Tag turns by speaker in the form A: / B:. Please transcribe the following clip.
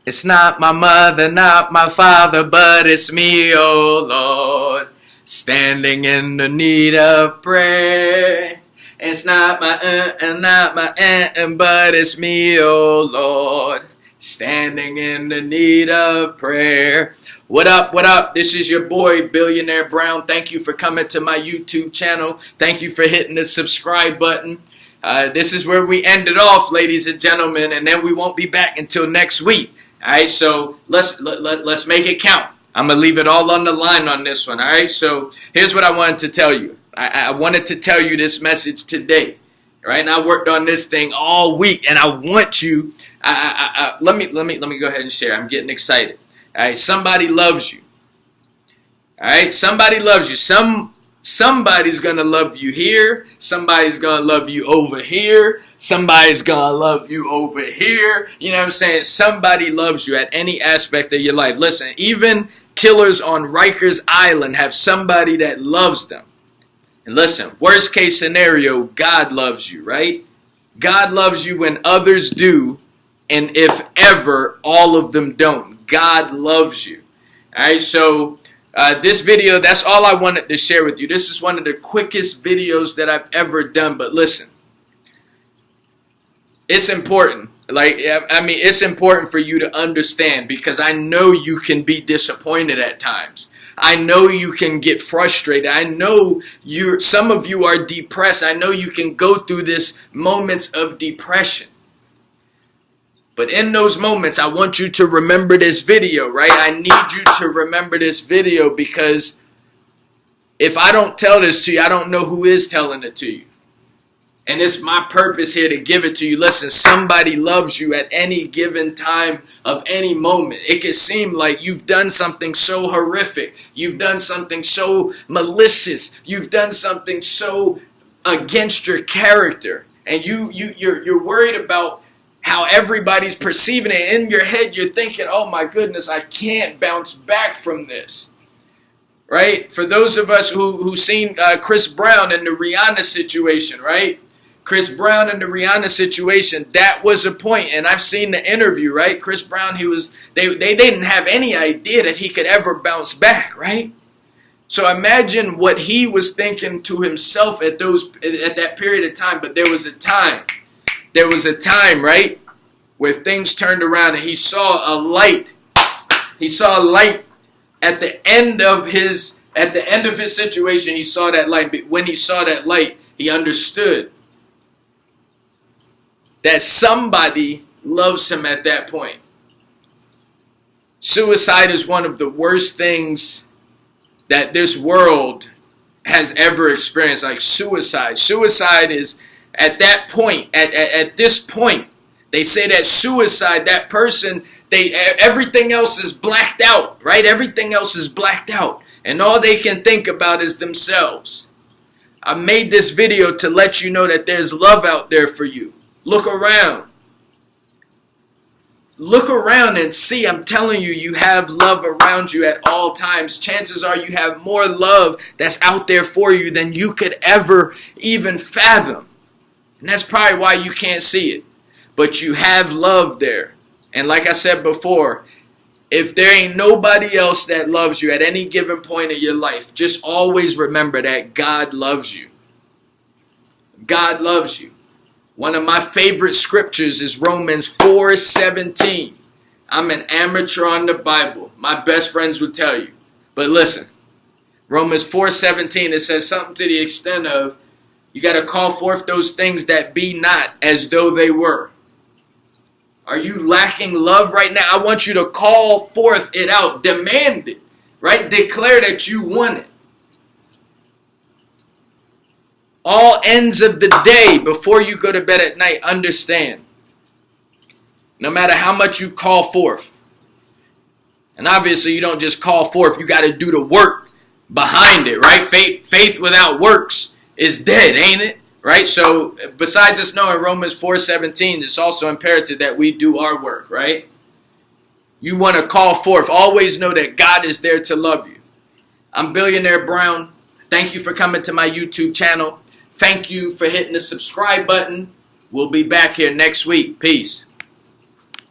A: It's not my mother, not my father, but it's me, oh Lord, standing in the need of prayer. It's not my and not my but it's me, oh Lord, standing in the need of prayer. What up, what up? This is your boy, Billionaire Brown. Thank you for coming to my YouTube channel. Thank you for hitting the subscribe button. This is where we end it off, ladies and gentlemen, and then we won't be back until next week. All right, so let's make it count. I'm going to leave it all on the line on this one, all right? So here's what I wanted to tell you. I wanted to tell you this message today, right? And I worked on this thing all week, and I want you, let me go ahead and share. I'm getting excited. All right, somebody loves you. All right, somebody loves you. Somebody's going to love you here. Somebody's going to love you over here. Somebody's going to love you over here. You know what I'm saying? Somebody loves you at any aspect of your life. Listen, even killers on Rikers Island have somebody that loves them. And listen, worst case scenario, God loves you, right? God loves you when others do, and if ever, all of them don't. God loves you. All right, so this video, that's all I wanted to share with you. This is one of the quickest videos that I've ever done, but listen, it's important. It's important for you to understand, because I know you can be disappointed at times. I know you can get frustrated. I know some of you are depressed. I know you can go through this moments of depression. But in those moments, I want you to remember this video, right? I need you to remember this video, because if I don't tell this to you, I don't know who is telling it to you. And it's my purpose here to give it to you. Listen, somebody loves you at any given time of any moment. It can seem like you've done something so horrific. You've done something so malicious. You've done something so against your character. And you're worried about how everybody's perceiving it. In your head, you're thinking, oh my goodness, I can't bounce back from this. Right? For those of us who seen Chris Brown in the Rihanna situation, right? Chris Brown in the Rihanna situation, that was a point. And I've seen the interview, right? Chris Brown, they didn't have any idea that he could ever bounce back, right? So imagine what he was thinking to himself at that period of time. But there was a time, right, where things turned around and he saw a light. He saw a light at the end of his situation. He saw that light. But when he saw that light, he understood that somebody loves him at that point. Suicide is one of the worst things that this world has ever experienced. Like suicide. Suicide is at that point, at this point, they say that suicide, that person, everything else is blacked out, right? Everything else is blacked out. And all they can think about is themselves. I made this video to let you know that there's love out there for you. Look around. Look around and see. I'm telling you, you have love around you at all times. Chances are you have more love that's out there for you than you could ever even fathom. And that's probably why you can't see it. But you have love there. And like I said before, if there ain't nobody else that loves you at any given point of your life, just always remember that God loves you. God loves you. One of my favorite scriptures is Romans 4:17. I'm an amateur on the Bible. My best friends would tell you. But listen, Romans 4:17, it says something to the extent of, you got to call forth those things that be not as though they were. Are you lacking love right now? I want you to call forth it out. Demand it, right? Declare that you want it. All ends of the day, before you go to bed at night, understand, no matter how much you call forth, and obviously you don't just call forth, you got to do the work behind it, right? Faith without works is dead, ain't it? Right? So besides us knowing Romans 4:17, it's also imperative that we do our work, right? You want to call forth. Always know that God is there to love you. I'm Billionaire Brown. Thank you for coming to my YouTube channel. Thank you for hitting the subscribe button. We'll be back here next week. Peace.